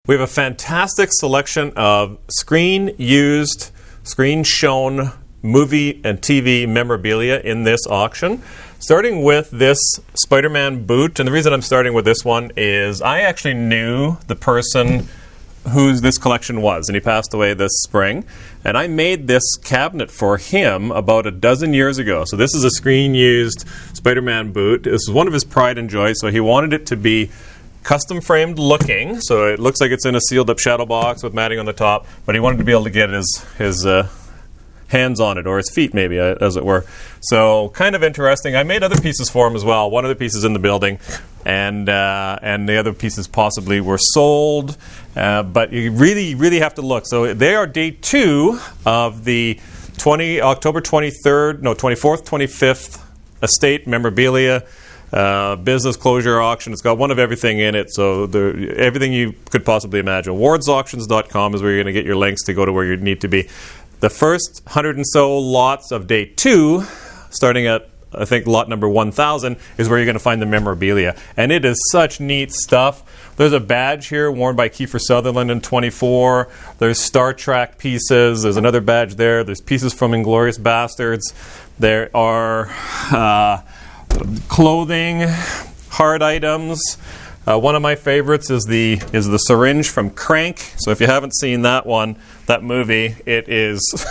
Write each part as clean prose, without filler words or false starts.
We have a fantastic selection of screen-used, screen-shown movie and TV memorabilia in this auction. Starting with this SpiderMan Boot, and the reason I'm starting with this one is I actually knew the person whose this collection was, and he passed away this spring. And I made this cabinet for him about a dozen years ago. So this is a screen-used SpiderMan Boot. This is one of his pride and joy, so he wanted it to be custom framed looking, so it looks like it's in a sealed up shadow box with matting on the top, but he wanted to be able to get his hands on it, or his feet maybe, as it were. So kind of interesting. I made other pieces for him as well. One of the pieces in the building, and the other pieces possibly were sold. But you really have to look. So they are day 2 of the October 24th, 25th estate memorabilia business closure auction. It's got one of everything in it, so everything you could possibly imagine. Wardsauctions.com is where you're going to get your links to go to where you need to be. The first 100 and so lots of day 2, starting at, I think, lot number 1,000, is where you're going to find the memorabilia. And it is such neat stuff. There's a badge here worn by Kiefer Sutherland in 24. There's Star Trek pieces. There's another badge there. There's pieces from Inglourious Bastards. There are clothing, hard items. One of my favorites is the syringe from Crank. So if you haven't seen that movie, it is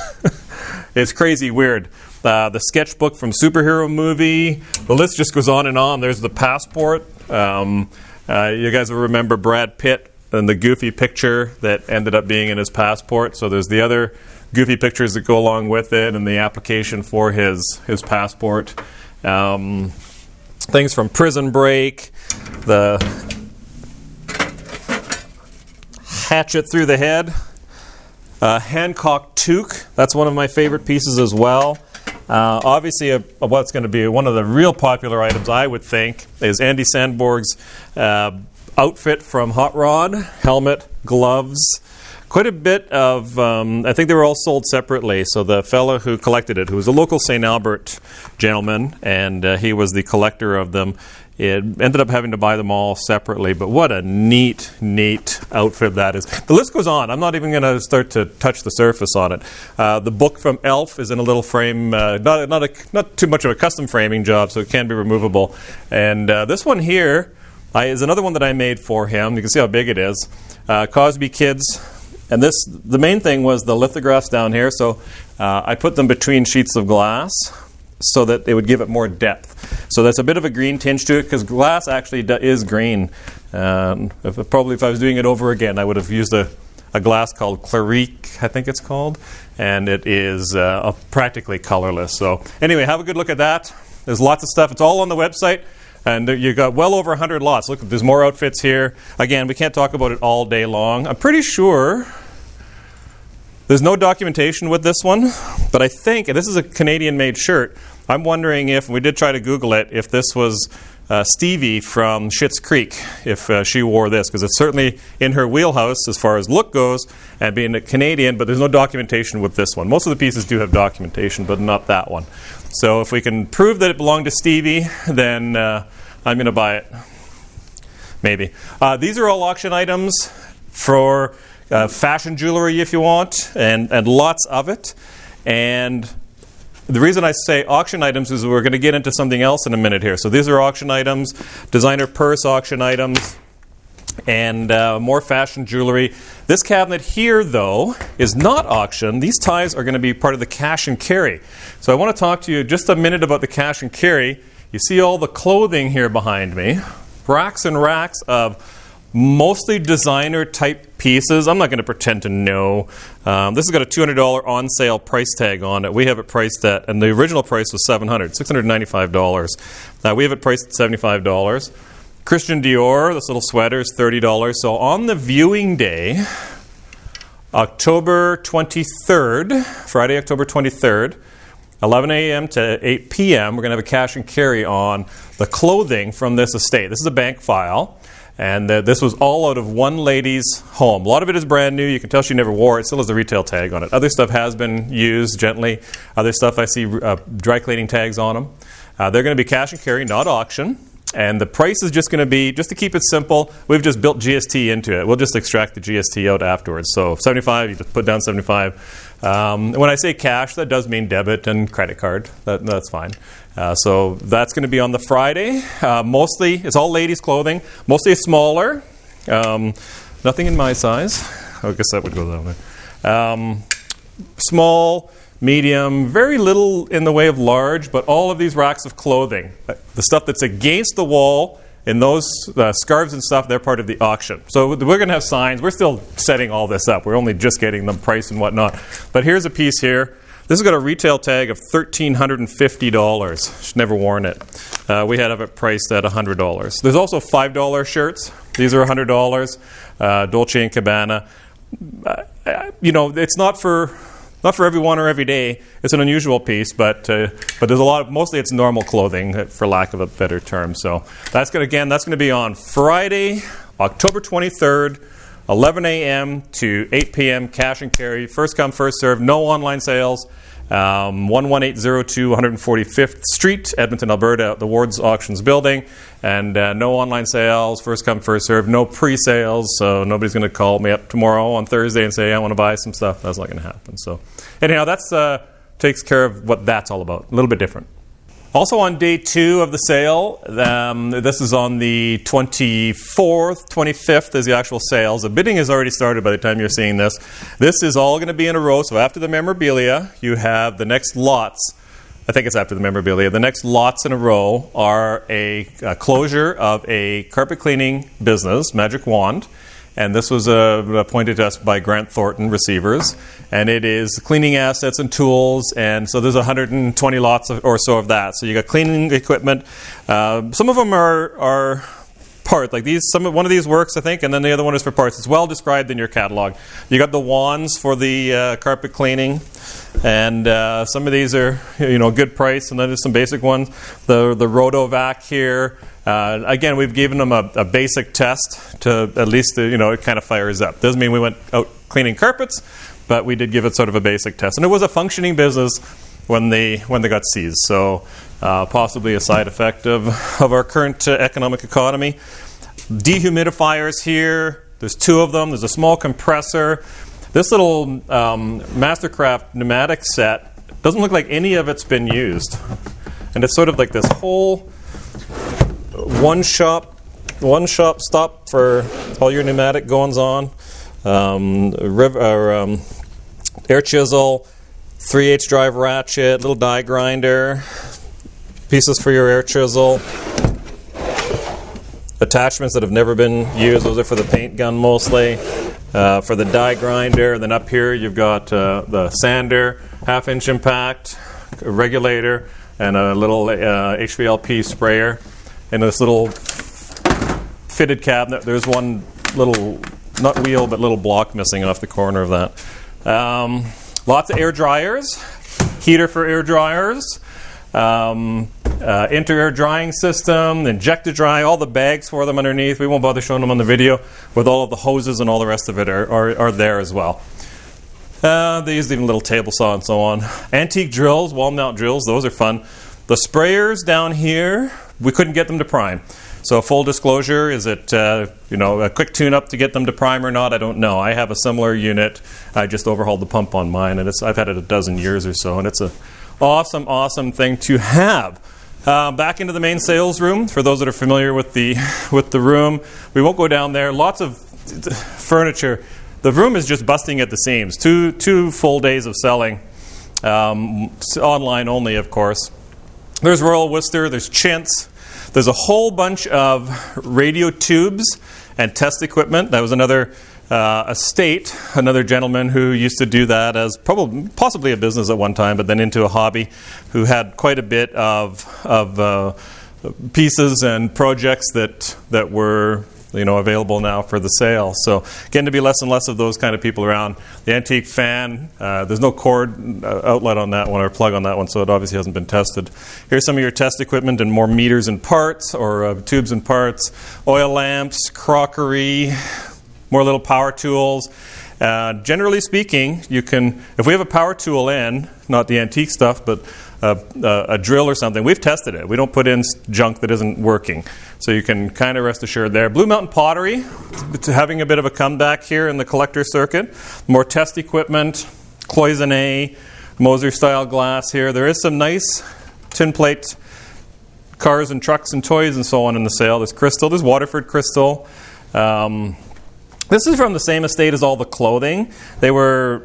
it's crazy weird. The sketchbook from Superhero Movie. The list just goes on and on. There's the passport. You guys will remember Brad Pitt and the goofy picture that ended up being in his passport. So there's the other goofy pictures that go along with it, and the application for his passport. Things from Prison Break, the hatchet through the head, Hancock toque. That's one of my favorite pieces as well. Obviously, what's going to be one of the real popular items, I would think, is Andy Sandborg's outfit from Hot Rod, helmet, gloves. Quite a bit of, I think they were all sold separately. So the fellow who collected it, who was a local St. Albert gentleman, and he was the collector of them, it ended up having to buy them all separately. But what a neat outfit that is. The list goes on. I'm not even going to start to touch the surface on it. The book from Elf is in a little frame, not too much of a custom framing job, so it can be removable. And this one here is another one that I made for him. You can see how big it is. Cosby Kids. And the main thing was the lithographs down here. So I put them between sheets of glass so that they would give it more depth. So that's a bit of a green tinge to it, because glass actually is green. If I was doing it over again, I would have used a glass called Clarique, I think it's called. And it is practically colorless. So anyway, have a good look at that. There's lots of stuff. It's all on the website. And you got well over 100 lots. Look, there's more outfits here. Again, we can't talk about it all day long. I'm pretty sure there's no documentation with this one, but I think, and this is a Canadian-made shirt, I'm wondering if, we did try to Google it, if this was Stevie from Schitt's Creek, if she wore this, because it's certainly in her wheelhouse as far as look goes, and being a Canadian, but there's no documentation with this one. Most of the pieces do have documentation, but not that one. So if we can prove that it belonged to Stevie, then I'm going to buy it. Maybe. These are all auction items for fashion jewelry if you want, and lots of it. And the reason I say auction items is we're going to get into something else in a minute here. So these are auction items, designer purse auction items, and more fashion jewelry. This cabinet here, though, is not auction. These ties are going to be part of the cash and carry. So I want to talk to you just a minute about the cash and carry. You see all the clothing here behind me. Racks and racks of mostly designer type pieces. I'm not going to pretend to know. This has got a $200 on sale price tag on it. We have it priced at, and the original price was $695. We have it priced at $75. Christian Dior, this little sweater, is $30. So on the viewing day, October 23rd, Friday, October 23rd, 11 a.m. to 8 p.m., we're going to have a cash and carry on the clothing from this estate. This is a bank file. And this was all out of one lady's home. A lot of it is brand new. You can tell she never wore it. It still has the retail tag on it. Other stuff has been used gently. Other stuff I see dry cleaning tags on them. They're going to be cash and carry, not auction. And the price is just going to be, just to keep it simple, we've just built GST into it. We'll just extract the GST out afterwards. So 75, you just put down 75. When I say cash, that does mean debit and credit card. That's fine. So that's going to be on the Friday. Mostly, it's all ladies' clothing. Mostly smaller. Nothing in my size. I guess that would go that way. Small, medium, very little in the way of large, but all of these racks of clothing, the stuff that's against the wall, and those scarves and stuff, they're part of the auction. So we're going to have signs. We're still setting all this up. We're only just getting them priced and whatnot. But here's a piece here. This has got a retail tag of $1,350. She's never worn it. We had it priced at $100. There's also $5 shirts. These are $100. Dolce & Gabbana. It's not for everyone or every day. It's an unusual piece, but there's a lot of, mostly it's normal clothing, for lack of a better term. So that's going to be on Friday, October 23rd, 11 a.m. to 8 p.m. Cash and carry, first come, first serve, no online sales. 11802 145th Street, Edmonton, Alberta, at the Ward's Auctions building. And no online sales, first come, first serve, no pre-sales. So nobody's going to call me up tomorrow on Thursday and say, I want to buy some stuff. That's not going to happen. So anyhow, that's takes care of what that's all about. A little bit different. Also on day 2 of the sale, this is on the 24th, 25th is the actual sales. The bidding has already started by the time you're seeing this. This is all going to be in a row. So after the memorabilia, you have the next lots. I think it's after the memorabilia. The next lots in a row are a closure of a carpet cleaning business, Magic Wand. And this was appointed to us by Grant Thornton Receivers. And it is cleaning assets and tools. And so there's 120 lots or so of that. So you got cleaning equipment. Some of them are part. Like these, one of these works, I think, and then the other one is for parts. It's well described in your catalog. You got the wands for the carpet cleaning. And some of these are, good price. And then there's some basic ones. The Rotovac here. Again, we've given them a basic test to at least, it kind of fires up. Doesn't mean we went out cleaning carpets, but we did give it sort of a basic test. And it was a functioning business when they got seized. So possibly a side effect of our current economic economy. Dehumidifiers here. There's 2 of them. There's a small compressor. This little Mastercraft pneumatic set doesn't look like any of it's been used. And it's sort of like this whole one shop stop for all your pneumatic goings on. Air chisel, 3/8 drive ratchet, little die grinder, pieces for your air chisel, attachments that have never been used. Those are for the paint gun mostly. For the die grinder, and then up here you've got the sander, 1/2-inch impact, a regulator, and a little HVLP sprayer. In this little fitted cabinet, there's one little, not wheel, but little block missing off the corner of that. Lots of air dryers, heater for air dryers, inter-air drying system, injector dry, all the bags for them underneath. We won't bother showing them on the video, with all of the hoses and all the rest of it are there as well. They use even a little table saw and so on. Antique drills, wall mount drills, those are fun. The sprayers down here, we couldn't get them to prime. So full disclosure, is it a quick tune-up to get them to prime or not? I don't know. I have a similar unit. I just overhauled the pump on mine, and I've had it a dozen years or so, and it's an awesome thing to have. Back into the main sales room, for those that are familiar with the room. We won't go down there. Lots of furniture. The room is just busting at the seams. Two full days of selling. Online only, of course. There's Royal Worcester, there's chintz, there's a whole bunch of radio tubes and test equipment. That was another another gentleman who used to do that as possibly a business at one time, but then into a hobby, who had quite a bit of pieces and projects that were available now for the sale. So getting to be less and less of those kind of people around. The antique fan, there's no cord outlet on that one or plug on that one, so it obviously hasn't been tested. Here's some of your test equipment and more meters and parts, or tubes and parts. Oil lamps, crockery, more little power tools. Generally speaking, you can, if we have a power tool in, not the antique stuff, but a drill or something, we've tested it. We don't put in junk that isn't working. So you can kind of rest assured there. Blue Mountain Pottery, it's having a bit of a comeback here in the collector circuit. More test equipment, cloisonne, Moser-style glass here. There is some nice tin plate cars and trucks and toys and so on in the sale. There's crystal. There's Waterford crystal. This is from the same estate as all the clothing. They were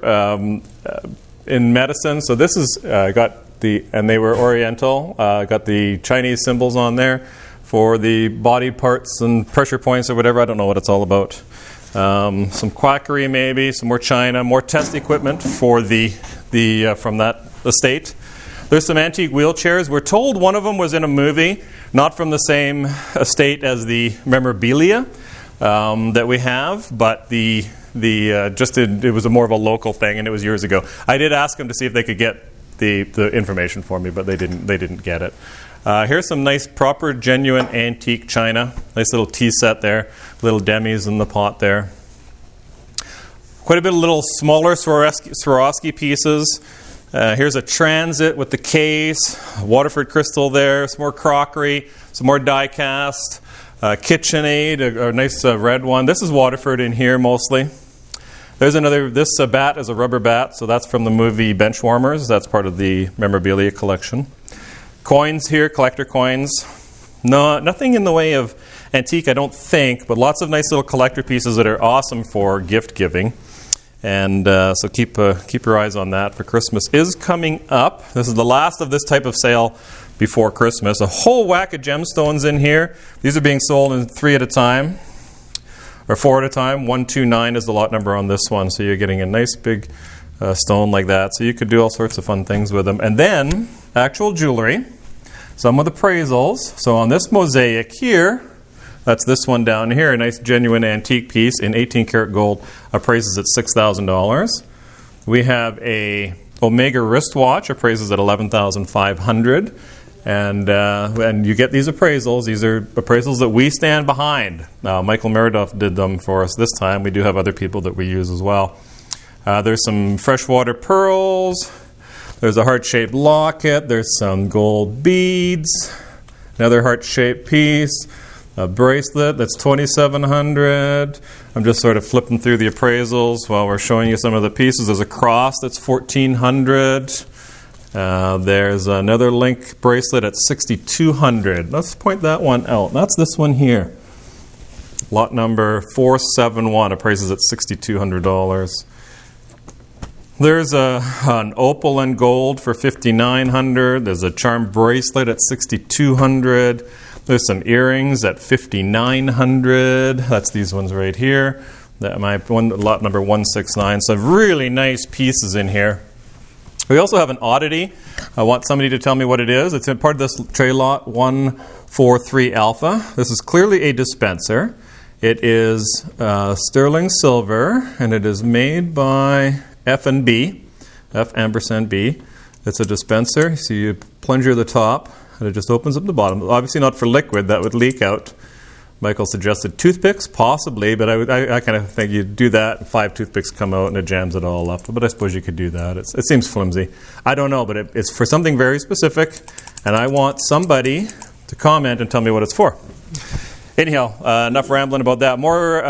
in medicine, so this is and they were Oriental. Got the Chinese symbols on there for the body parts and pressure points or whatever. I don't know what it's all about. Some quackery maybe, some more china, more test equipment for the from that estate. There's some antique wheelchairs. We're told one of them was in a movie, not from the same estate as the memorabilia that we have, but it was more of a local thing, and it was years ago. I did ask them to see if they could get the information for me, but they didn't get it. Here's some nice, proper, genuine antique china. Nice little tea set there, little demis in the pot there. Quite a bit of little smaller Swarovski pieces. Here's a transit with the case, Waterford crystal there, some more crockery, some more die cast, KitchenAid, a nice red one. This is Waterford in here mostly. There's another, this bat is a rubber bat, so that's from the movie Benchwarmers. That's part of the memorabilia collection. Coins here, collector coins. No, nothing in the way of antique, I don't think, but lots of nice little collector pieces that are awesome for gift giving. And so keep your eyes on that for Christmas is coming up. This is the last of this type of sale before Christmas. A whole whack of gemstones in here. These are being sold in 3 at a time, or 4 at a time. 129 is the lot number on this one. So you're getting a nice big stone like that. So you could do all sorts of fun things with them. And then actual jewelry. Some with appraisals. So on this mosaic here, that's this one down here, a nice genuine antique piece in 18 karat gold, appraises at $6,000. We have a Omega wristwatch, appraises at $11,500. And you get these appraisals. These are appraisals that we stand behind. Michael Meridoff did them for us this time. We do have other people that we use as well. There's some freshwater pearls. There's a heart-shaped locket. There's some gold beads. Another heart-shaped piece. A bracelet that's $2,700. I'm just sort of flipping through the appraisals while we're showing you some of the pieces. There's a cross that's $1,400. There's another link bracelet at $6,200. Let's point that one out. That's this one here. Lot number 471 appraises at $6,200. There's an opal and gold for $5,900. There's a charm bracelet at $6,200. There's some earrings at $5,900. That's these ones right here. Lot number 169. Some really nice pieces in here. We also have an oddity. I want somebody to tell me what it is. It's in part of this tray lot 143 Alpha. This is clearly a dispenser. It is sterling silver, and it is made by F&B, F&B. It's a dispenser. So you plunger the top, and it just opens up the bottom. Obviously not for liquid. That would leak out. Michael suggested toothpicks, possibly, but I kind of think you do that, and 5 toothpicks come out, and it jams it all up. But I suppose you could do that. It seems flimsy. I don't know, but it's for something very specific, and I want somebody to comment and tell me what it's for. Anyhow, enough rambling about that. More,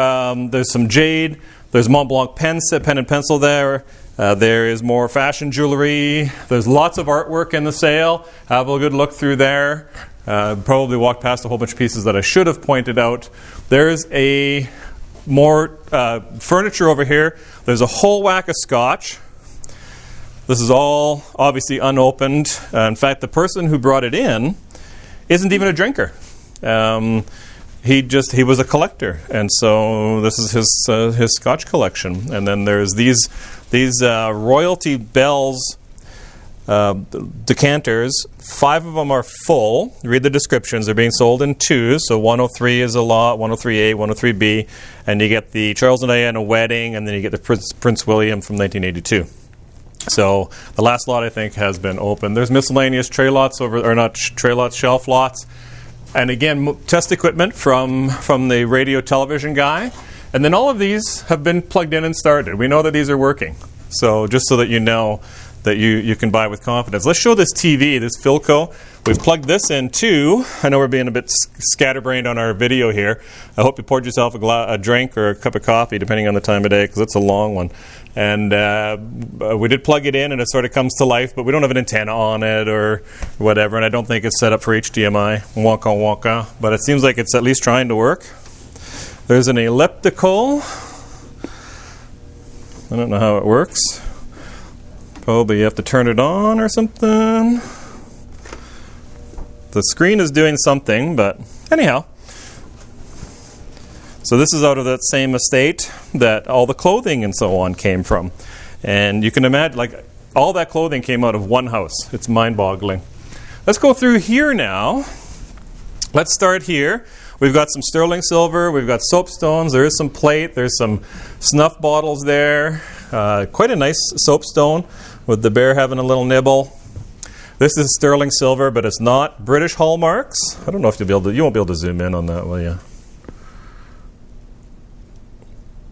there's some jade. There's Mont Blanc pen and pencil there. There is more fashion jewelry. There's lots of artwork in the sale. Have a good look through there. Probably walked past a whole bunch of pieces that I should have pointed out. There's a more furniture over here. There's a whole whack of scotch. This is all obviously unopened. In fact, the person who brought it in isn't even a drinker. He was a collector, and so this is his scotch collection. And then there's these Royalty Bells decanters. 5 of them are full. Read the descriptions. They're being sold in 2s. So 103 is a lot, 103A, 103B, and you get the Charles and Diana wedding, and then you get the Prince William from 1982. So the last lot, I think, has been opened. There's miscellaneous tray lots shelf lots. And again, test equipment from the radio television guy. And then all of these have been plugged in and started. We know that these are working. So just so that you know that you can buy with confidence. Let's show this TV, this Philco. We've plugged this in too. I know we're being a bit scatterbrained on our video here. I hope you poured yourself a drink or a cup of coffee, depending on the time of day, because it's a long one. And we did plug it in, and it sort of comes to life, but we don't have an antenna on it or whatever, and I don't think it's set up for HDMI. Wonka wonka. But it seems like it's at least trying to work. There's an elliptical. I don't know how it works. Probably you have to turn it on or something. The screen is doing something, but anyhow. So this is out of that same estate that all the clothing and so on came from. And you can imagine, like, all that clothing came out of one house. It's mind-boggling. Let's go through here now. Let's start here. We've got some sterling silver. We've got soapstones. There is some plate. There's some snuff bottles there. Quite a nice soapstone with the bear having a little nibble. This is sterling silver, but it's not British hallmarks. I don't know if you won't be able to zoom in on that, will you?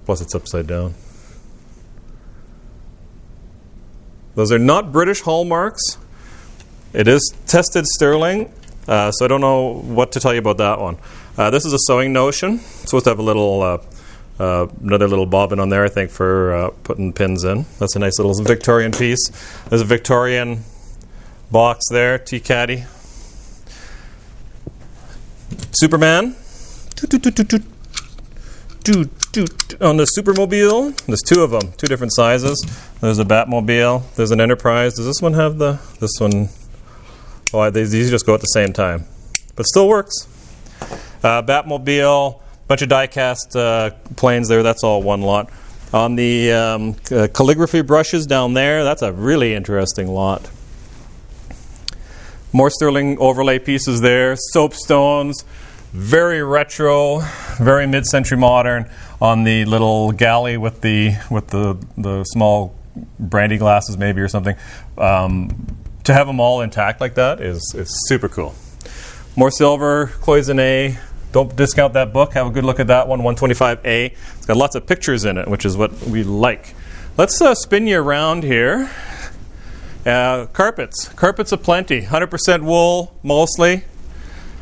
Plus it's upside down. Those are not British hallmarks. It is tested sterling, so I don't know what to tell you about that one. This is a sewing notion. It's supposed to have a little another little bobbin on there, I think, for putting pins in. That's a nice little Victorian piece. There's a Victorian box there, tea caddy. Superman. On the Supermobile. There's two of them, two different sizes. There's a Batmobile. There's an Enterprise. Does this one have this one? Oh, these just go at the same time. But still works. Batmobile. Bunch of die-cast planes there. That's all one lot. On the calligraphy brushes down there, that's a really interesting lot. More sterling overlay pieces there. Soapstones, very retro, very mid-century modern. On the little galley with the small brandy glasses, maybe, or something. To have them all intact like that is super cool. More silver, cloisonne. Don't discount that book. Have a good look at that one, 125A. It's got lots of pictures in it, which is what we like. Let's spin you around here. Carpets. Carpets aplenty. 100% wool, mostly.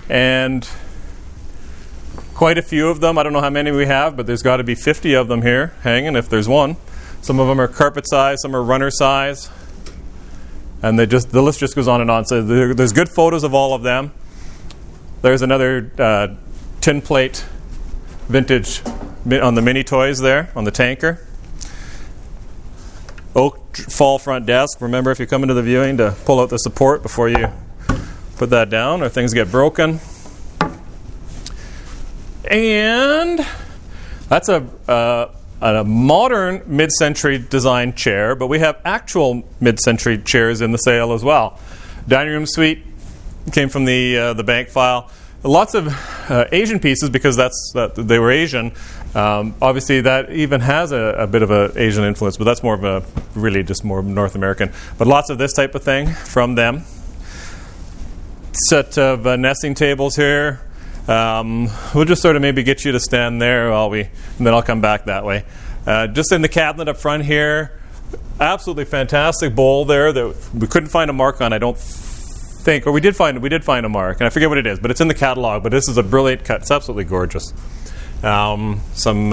And quite a few of them. I don't know how many we have, but there's got to be 50 of them here hanging, if there's one. Some of them are carpet size, some are runner size. And the list just goes on and on. So there's good photos of all of them. There's another tin plate vintage on the mini toys there, on the tanker. Oak fall front desk. Remember, if you come into the viewing, to pull out the support before you put that down or things get broken. And that's a modern mid-century design chair, but we have actual mid-century chairs in the sale as well. Dining room suite came from the bank file. Lots of Asian pieces, because they were Asian. Obviously, that even has a bit of an Asian influence, but that's more of really just more North American. But lots of this type of thing from them. Set of nesting tables here. We'll just sort of maybe get you to stand there and then I'll come back that way. Just in the cabinet up front here, absolutely fantastic bowl there that we couldn't find a mark on, I don't think, or we did find a mark, and I forget what it is, but it's in the catalog. But this is a brilliant cut. It's absolutely gorgeous. Some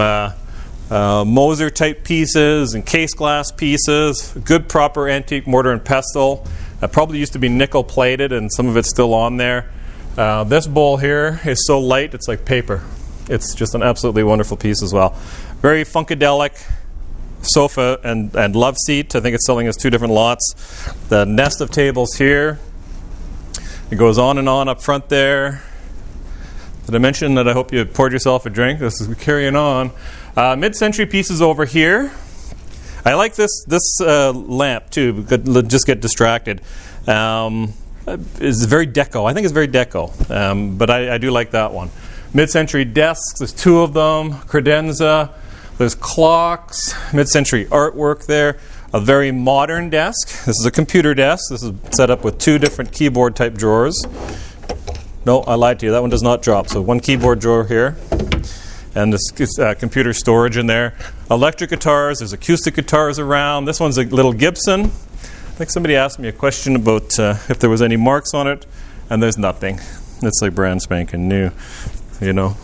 Moser type pieces and case glass pieces. Good proper antique mortar and pestle. Probably used to be nickel plated, and some of it's still on there. This bowl here is so light it's like paper. It's just an absolutely wonderful piece as well. Very funkadelic sofa and love seat. I think it's selling as two different lots. The nest of tables here. It goes on and on up front there. Did I mention that I hope you poured yourself a drink? This is carrying on. Mid-century pieces over here. I like this lamp too. Just get distracted. It's very deco. I think it's very deco, but I do like that one. Mid-century desks. There's two of them. Credenza. There's clocks. Mid-century artwork there. A very modern desk. This is a computer desk. This is set up with two different keyboard type drawers. No, I lied to you. That one does not drop. So one keyboard drawer here. and this computer storage in there. Electric guitars, there's acoustic guitars around. This one's a little Gibson. I think somebody asked me a question about if there was any marks on it, and there's nothing. It's like brand spanking new, you know.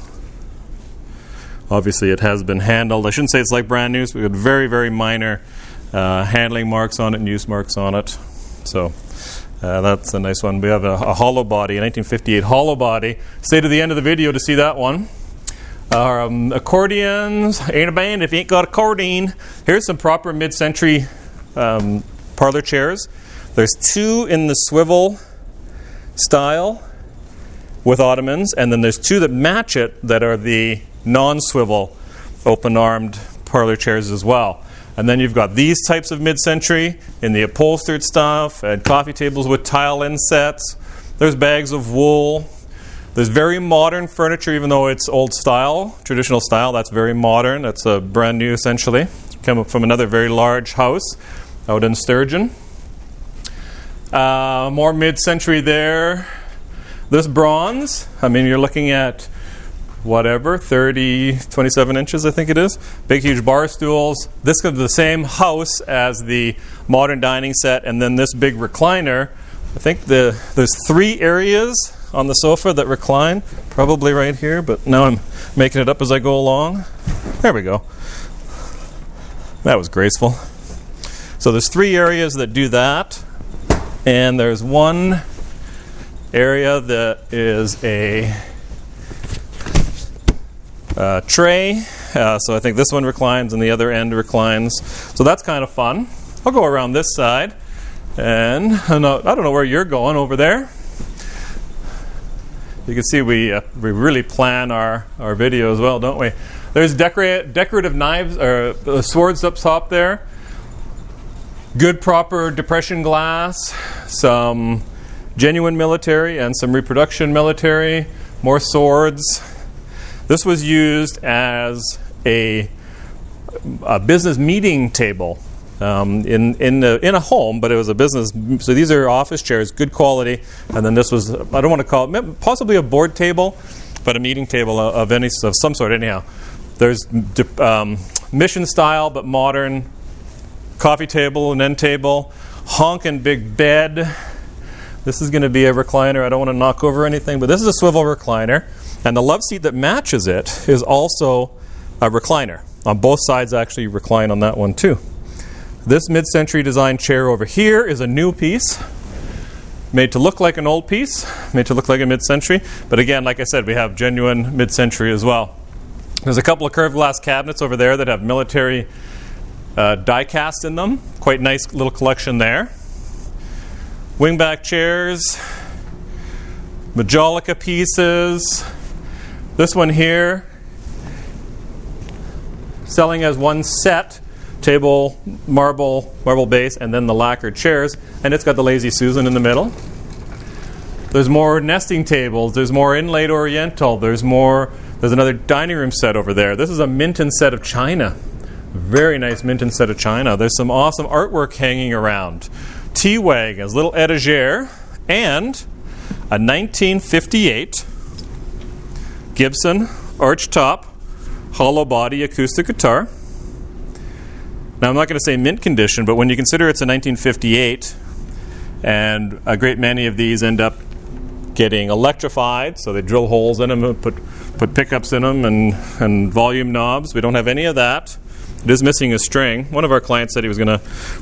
Obviously it has been handled. I shouldn't say it's like brand new, so we had very, very minor handling marks on it and use marks on it. So that's a nice one. We have a hollow body, a 1958 hollow body. Stay to the end of the video to see that one. Accordions, ain't a band if you ain't got accordion. Here's some proper mid-century parlor chairs. There's two in the swivel style with ottomans, and then there's two that match it that are the non-swivel open-armed parlor chairs as well. And then you've got these types of mid-century in the upholstered stuff, and coffee tables with tile insets. There's bags of wool. There's very modern furniture, even though it's old style, traditional style. That's very modern. That's brand new, essentially. Came up from another very large house out in Sturgeon. More mid-century there. This bronze, I mean, you're looking at whatever, 27 inches, I think it is. Big, huge bar stools. This comes to the same house as the modern dining set, and then this big recliner. I think there's 3 areas on the sofa that recline, probably right here, but now I'm making it up as I go along. There we go. That was graceful. So there's 3 areas that do that, and there's one area that is a tray. So I think this one reclines and the other end reclines. So that's kind of fun. I'll go around this side, and I don't know where you're going over there. You can see we really plan our video as well, don't we? There's decorative knives or swords up top there. Good proper depression glass, some genuine military and some reproduction military, more swords. This was used as a business meeting table in a home, but it was a business. So these are office chairs, good quality. And then this was, I don't want to call it, possibly a board table, but a meeting table of some sort anyhow. There's mission style but modern coffee table, an end table, honkin' big bed. This is going to be a recliner. I don't want to knock over anything, but this is a swivel recliner. And the love seat that matches it is also a recliner. On both sides actually recline on that one too. This mid-century design chair over here is a new piece, made to look like an old piece, made to look like a mid-century. But again, like I said, we have genuine mid-century as well. There's a couple of curved glass cabinets over there that have military die cast in them. Quite nice little collection there. Wingback chairs, Majolica pieces. This one here, selling as one set, table, marble base, and then the lacquered chairs, and it's got the Lazy Susan in the middle. There's more nesting tables. There's more inlaid Oriental. There's another dining room set over there. This is a Minton set of china. Very nice Minton set of china. There's some awesome artwork hanging around. Tea wagons, little etagere, and a 1958 Gibson arch top, hollow body acoustic guitar. Now I'm not going to say mint condition, but when you consider it's a 1958, and a great many of these end up getting electrified, so they drill holes in them and put pickups in them and volume knobs. We don't have any of that. It is missing a string. One of our clients said he was going to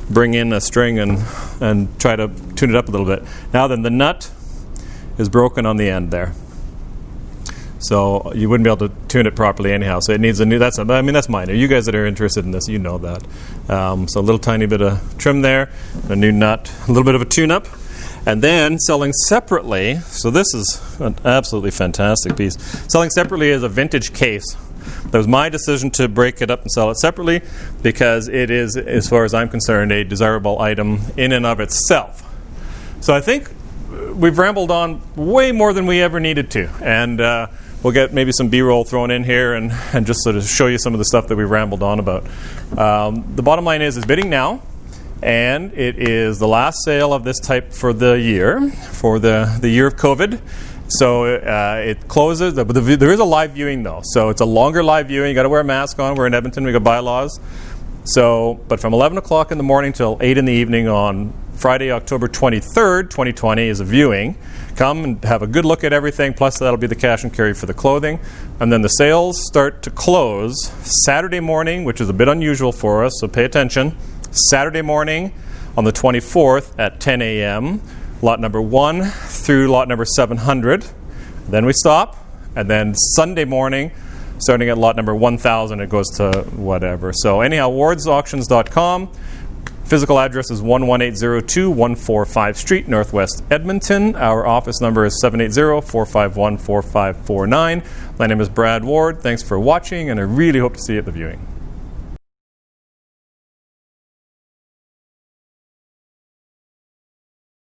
bring in a string and try to tune it up a little bit. Now then, the nut is broken on the end there. So you wouldn't be able to tune it properly anyhow. So it needs a new, that's minor. You guys that are interested in this, you know that. So a little tiny bit of trim there, a new nut, a little bit of a tune-up. And then selling separately, so this is an absolutely fantastic piece. Selling separately is a vintage case. That was my decision to break it up and sell it separately because it is, as far as I'm concerned, a desirable item in and of itself. So I think we've rambled on way more than we ever needed to. And we'll get maybe some B-roll thrown in here and just sort of show you some of the stuff that we rambled on about. The bottom line is bidding now. And it is the last sale of this type for the year of COVID. So it closes, but there is a live viewing though. So it's a longer live viewing. You got to wear a mask on. We're in Edmonton. We got bylaws. So, but from 11 o'clock in the morning till 8 in the evening on Friday, October 23rd, 2020 is a viewing. Come and have a good look at everything. Plus that'll be the cash and carry for the clothing. And then the sales start to close Saturday morning, which is a bit unusual for us. So pay attention. Saturday morning on the 24th at 10 a.m. Lot number 1 through lot number 700. Then we stop. And then Sunday morning, starting at lot number 1000, it goes to whatever. So anyhow, wardsauctions.com. Physical address is 11802 145 Street, Northwest Edmonton. Our office number is 780-451-4549. My name is Brad Ward. Thanks for watching, and I really hope to see you at the viewing.